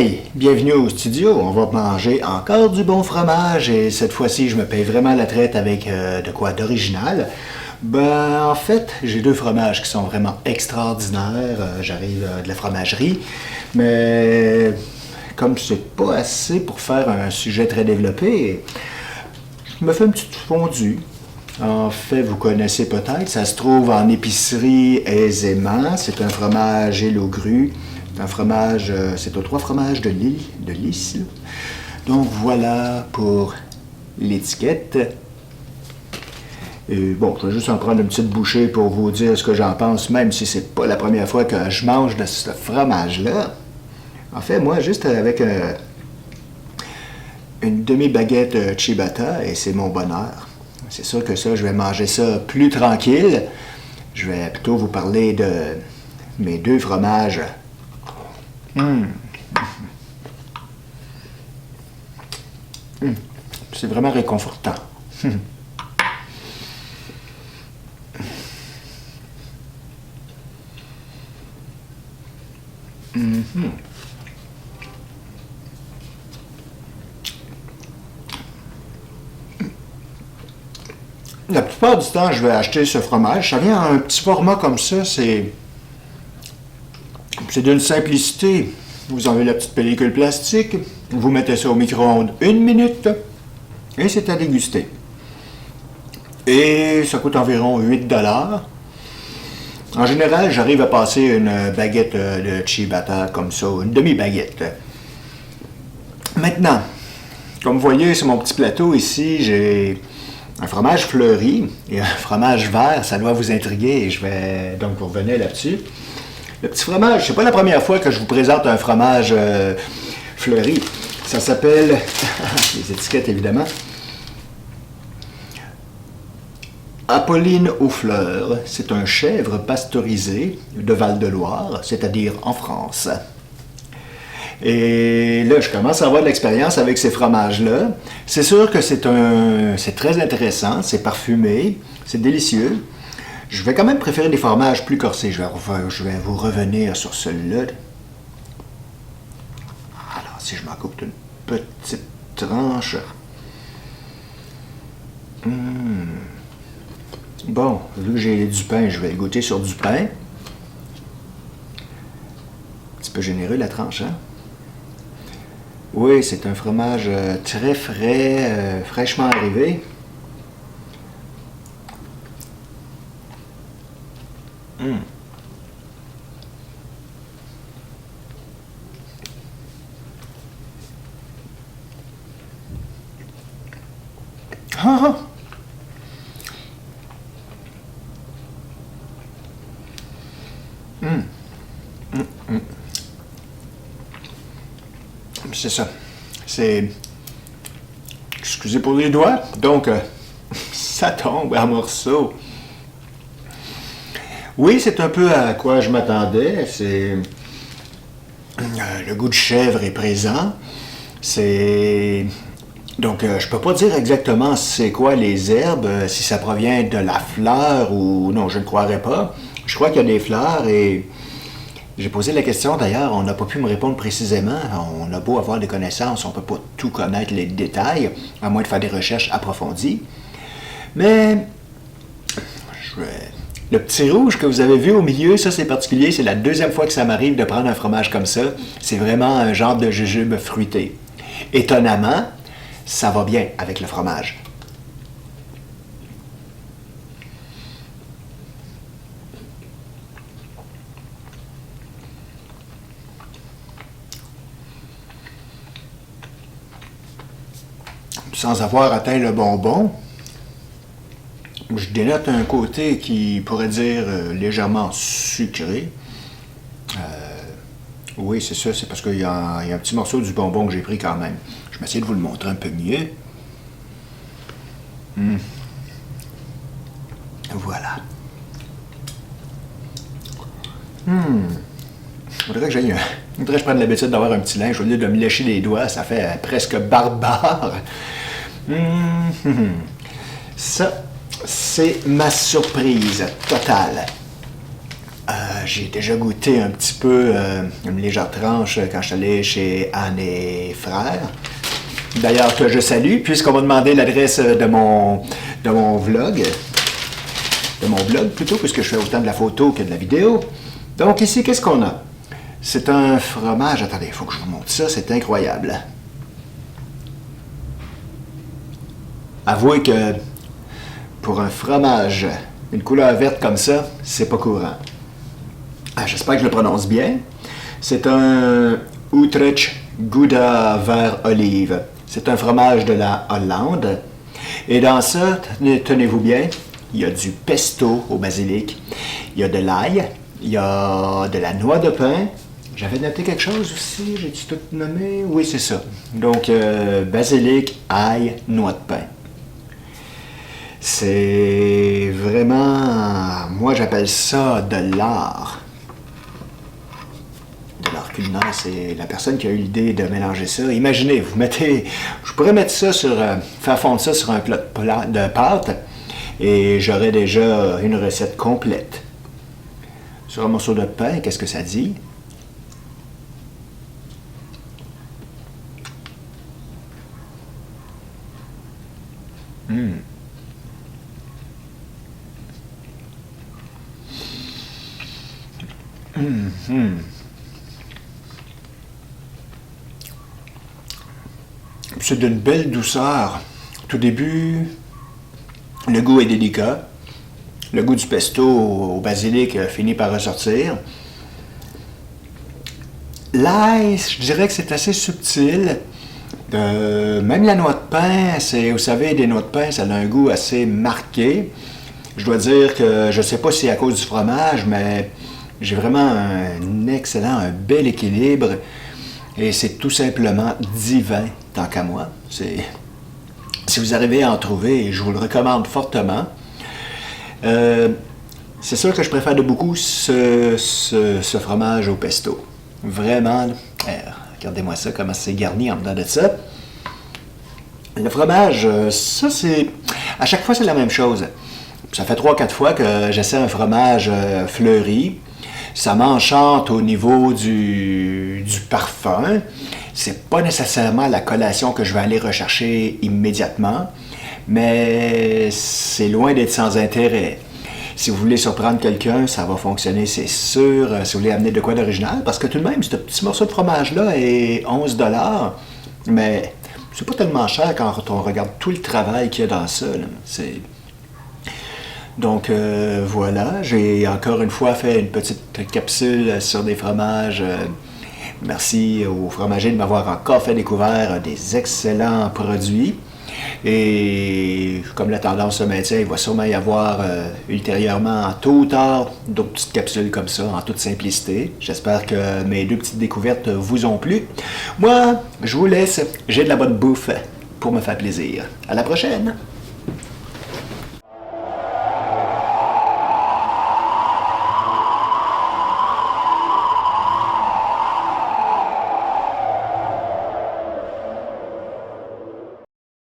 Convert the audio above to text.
Hey, bienvenue au studio. On va manger encore du bon fromage et cette fois-ci, je me paye vraiment la traite avec de quoi d'original. Ben, en fait, j'ai deux fromages qui sont vraiment extraordinaires. J'arrive de la fromagerie, mais comme c'est pas assez pour faire un sujet très développé, je me fais une petite fondue. En fait, vous connaissez peut-être, ça se trouve en épicerie aisément. C'est un fromage élogru. C'est un fromage, c'est aux trois fromages de Lys. Là. Donc voilà pour l'étiquette. Et bon, je vais juste en prendre une petite bouchée pour vous dire ce que j'en pense, même si c'est pas la première fois que je mange de ce fromage-là. En fait, moi, juste avec une demi-baguette ciabatta, et c'est mon bonheur. C'est sûr que ça, je vais manger ça plus tranquille. Je vais plutôt vous parler de mes deux fromages. C'est vraiment réconfortant. La plupart du temps, je vais acheter ce fromage. Ça vient en un petit format comme ça. C'est d'une simplicité. Vous enlevez la petite pellicule plastique, vous mettez ça au micro-ondes 1 minute et c'est à déguster. Et ça coûte environ 8 $. En général, j'arrive à passer une baguette de ciabatta comme ça, une demi-baguette. Maintenant, comme vous voyez sur mon petit plateau ici, j'ai un fromage fleuri et un fromage vert. Ça doit vous intriguer et je vais donc vous revenir là-dessus. Le petit fromage, c'est pas la première fois que je vous présente un fromage fleuri. Ça s'appelle, les étiquettes évidemment, Apolline aux fleurs. C'est un chèvre pasteurisé de Val-de-Loire, c'est-à-dire en France. Et là, je commence à avoir de l'expérience avec ces fromages-là. C'est sûr que c'est très intéressant, c'est parfumé, c'est délicieux. Je vais quand même préférer des fromages plus corsés. Je vais vous revenir sur celui-là. Alors, si je m'en coupe une petite tranche. Bon, vu que j'ai du pain, je vais goûter sur du pain. Un petit peu généreux la tranche, hein? Oui, c'est un fromage très frais, fraîchement arrivé. C'est ça. Excusez pour les doigts. Donc, ça tombe en morceaux. Oui, c'est un peu à quoi je m'attendais. C'est... le goût de chèvre est présent. Donc, je peux pas dire exactement c'est quoi les herbes, si ça provient de la fleur ou... Non, je ne croirais pas. Je crois qu'il y a des fleurs et... J'ai posé la question, d'ailleurs, on n'a pas pu me répondre précisément. On a beau avoir des connaissances, on ne peut pas tout connaître les détails, à moins de faire des recherches approfondies. Mais, le petit rouge que vous avez vu au milieu, ça c'est particulier, c'est la deuxième fois que ça m'arrive de prendre un fromage comme ça. C'est vraiment un genre de jujube fruité. Étonnamment, ça va bien avec le fromage. Sans avoir atteint le bonbon, je dénote un côté qui pourrait dire légèrement sucré. Oui, c'est ça, c'est parce qu'il y a un petit morceau du bonbon que j'ai pris quand même. Je vais essayer de vous le montrer un peu mieux. Voilà. Faudrait que je prenne l'habitude d'avoir un petit linge au lieu de me lécher les doigts, ça fait presque barbare. Ça, c'est ma surprise totale. J'ai déjà goûté un petit peu une légère tranche quand je suis allé chez Anne et Frères. D'ailleurs, que je salue, puisqu'on m'a demandé l'adresse de mon vlog. De mon blog plutôt, puisque je fais autant de la photo que de la vidéo. Donc ici, qu'est-ce qu'on a? C'est un fromage... Attendez, il faut que je vous montre ça, c'est incroyable. Avouez que pour un fromage, une couleur verte comme ça, c'est pas courant. J'espère que je le prononce bien. C'est un Utrecht Gouda vert olive. C'est un fromage de la Hollande. Et dans ça, tenez-vous bien, il y a du pesto au basilic, il y a de l'ail, il y a de la noix de pain. J'avais noté quelque chose aussi, j'ai-tu tout nommé? Oui, c'est ça. Donc, basilic, ail, noix de pain. C'est vraiment... Moi, j'appelle ça de l'art. De l'art culinaire, c'est la personne qui a eu l'idée de mélanger ça. Imaginez, vous mettez... Je pourrais mettre ça sur... faire fondre ça sur un plat de pâte et j'aurais déjà une recette complète. Sur un morceau de pain, qu'est-ce que ça dit? C'est d'une belle douceur. Tout début, le goût est délicat. Le goût du pesto au basilic finit par ressortir. L'ail, je dirais que c'est assez subtil. Même la noix de pain, vous savez, des noix de pain, ça a un goût assez marqué. Je dois dire que je ne sais pas si c'est à cause du fromage, mais j'ai vraiment un bel équilibre. Et c'est tout simplement divin, tant qu'à moi. Si vous arrivez à en trouver, je vous le recommande fortement. C'est sûr que je préfère de beaucoup ce fromage au pesto. Vraiment, regardez-moi ça, comment c'est garni en dedans de ça. Le fromage, ça c'est... À chaque fois, c'est la même chose. Ça fait 3-4 fois que j'essaie un fromage fleuri. Ça m'enchante au niveau du parfum. C'est pas nécessairement la collation que je vais aller rechercher immédiatement, mais c'est loin d'être sans intérêt. Si vous voulez surprendre quelqu'un, ça va fonctionner, c'est sûr. Si vous voulez amener de quoi d'original, parce que tout de même, ce petit morceau de fromage-là est 11 $, mais c'est pas tellement cher quand on regarde tout le travail qu'il y a dans ça. Donc voilà, j'ai encore une fois fait une petite capsule sur des fromages. Merci aux fromagers de m'avoir encore fait découvrir des excellents produits. Et comme la tendance se maintient, il va sûrement y avoir ultérieurement, en tôt ou tard, d'autres petites capsules comme ça, en toute simplicité. J'espère que mes 2 petites découvertes vous ont plu. Moi, je vous laisse. J'ai de la bonne bouffe pour me faire plaisir. À la prochaine!